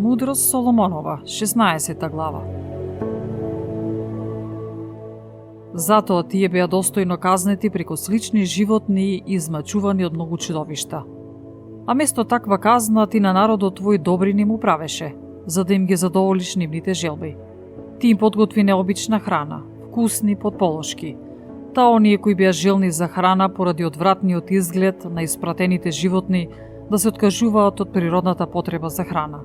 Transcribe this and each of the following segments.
Мудрост Соломонова, 16 глава. Затоа тие беа достојно казнети преку слични животни и измачувани од многу чудовишта. А место таква казна ти на народот твој добрини му правеше, за да им ги задоволиш нивните желби. Ти им подготви необична храна, вкусни подполошки. Та оние кои беа желни за храна поради одвратниот изглед на испратените животни да се откажуваат од природната потреба за храна.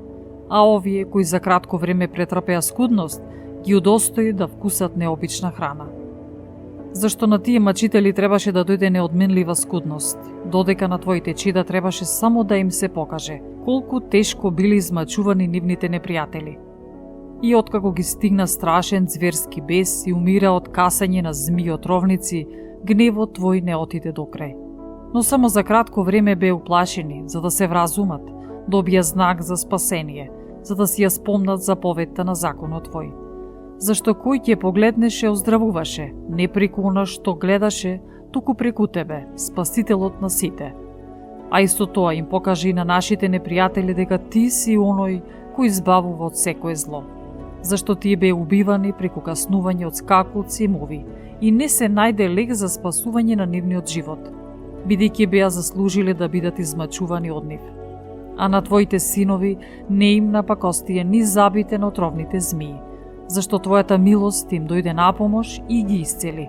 А овие кои за кратко време претрпеа скудност, ги удостои да вкусат необична храна. Зашто на тие мачители требаше да дојде неодменлива скудност, додека на твоите чида требаше само да им се покаже колку тешко били измачувани нивните непријатели. И откако ги стигна страшен зверски бес и умира од касање на змии отровници, гневот твој не отиде до крај. Но само за кратко време беа уплашени, за да се вразумат, добија знак за спасение, за да си ја спомнат заповедта на законот твој. Зашто кој ќе погледнеше оздравуваше, не преку она што гледаше, туку преку тебе, спасителот на сите. А исто тоа им покажи и на нашите непријатели дека ти си оној кој избавува од секое зло. Зашто тие беа убивани преку каснување од скакулци и мови и не се најде лек за спасување на нивниот живот, бидејќи беа заслужили да бидат измачувани од нив. А на твоите синови не им напакостија ни забите на отровните змии, зашто твојата милост им дојде на помош и ги исцели.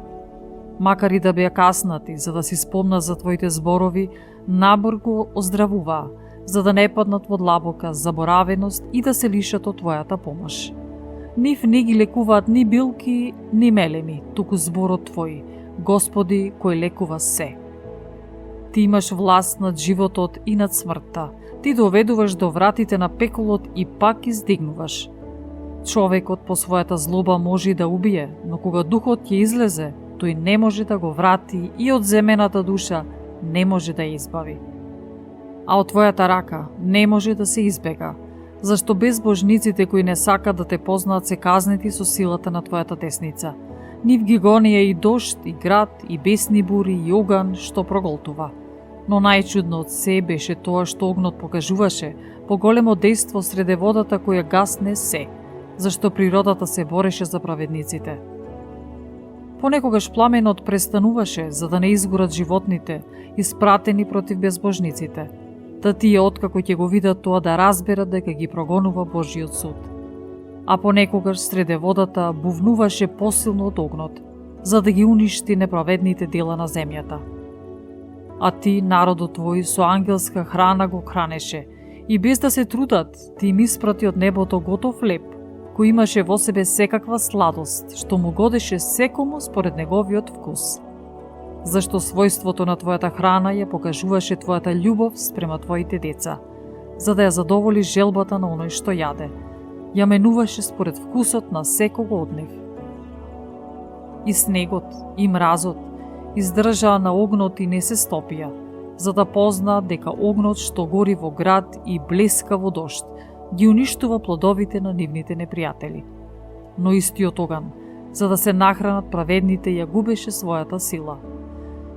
Макар и да беа каснати за да си спомнат за твоите зборови, набрзо оздравуваа, за да не паднат во длабока заборавеност и да се лишат од твојата помош. Нив не ги лекуваат ни билки, ни мелеми, туку зборот твој, Господи, кој лекува се. Ти имаш власт над животот и над смртта. Ти доведуваш до вратите на пеколот и пак издигнуваш. Човекот по својата злоба може да убие, но кога духот ќе излезе, тој не може да го врати и од земената душа не може да ја избави. А од твојата рака не може да се избега, зашто безбожниците кои не сакат да те познаат се казнети со силата на твојата десница. Нив ги гонија и дожд, и град, и бесни бури, и оган што проголтува. Но најчудно од се беше тоа што огнот покажуваше поголемо дејство среде водата која гасне се, зашто природата се бореше за праведниците. Понекогаш пламенот престануваше за да не изгорат животните, испратени против безбожниците, да тие откако ќе го видат тоа да разберат дека ги прогонува Божиот суд. А понекогаш среде водата бувнуваше посилно од огнот, за да ги уништи неправедните дела на земјата. А ти, народот твој, со ангелска храна го хранеше, и без да се трудат, ти им испрати од небото готов хлеб, кој имаше во себе секаква сладост, што му годеше секому според неговиот вкус. Зашто својството на твојата храна ја покажуваше твојата љубов спрема твоите деца, за да ја задоволи желбата на оној што јаде. Ја менуваше според вкусот на секого од нив. И снегот, и мразот, издржаа на огнот и не се стопија, за да познаат дека огнот што гори во град и блеска во дожд, ги уништува плодовите на нивните непријатели. Но истиот оган, за да се нахранат праведните, ја губеше својата сила.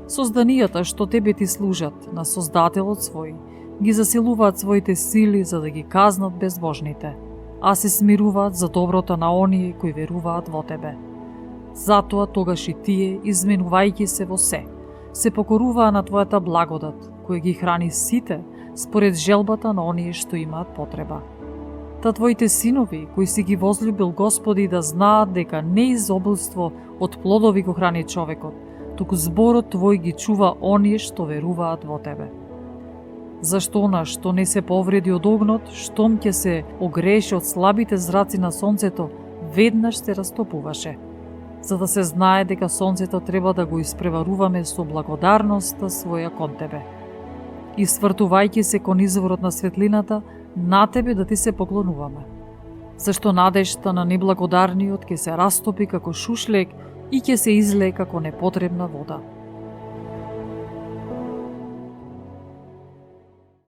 Созданијата што тебе ти служат на Создателот свој, ги засилуваат своите сили за да ги казнат безбожните, а се смируваат за доброто на оние кои веруваат во тебе. Затоа тогаш и тие, изменувајќи се во се покоруваа на твојата благодат, која ги храни сите според желбата на оние што имаат потреба. Та твоите синови, кои си ги возлюбил Господи, да знаат дека не изобилство од плодови го храни човекот, туку зборот твој ги чува оние што веруваат во тебе. Зашто она што не се повреди од огнот, штом ќе се огреше од слабите зраци на сонцето, веднаш се растопуваше, за да се знае дека сонцето треба да го испреваруваме со благодарноста своја кон тебе. И свртувајќи се кон изворот на светлината, на тебе да ти се поклонуваме. Зашто надежта на неблагодарниот ќе се растопи како шушлек и ќе се излее како непотребна вода.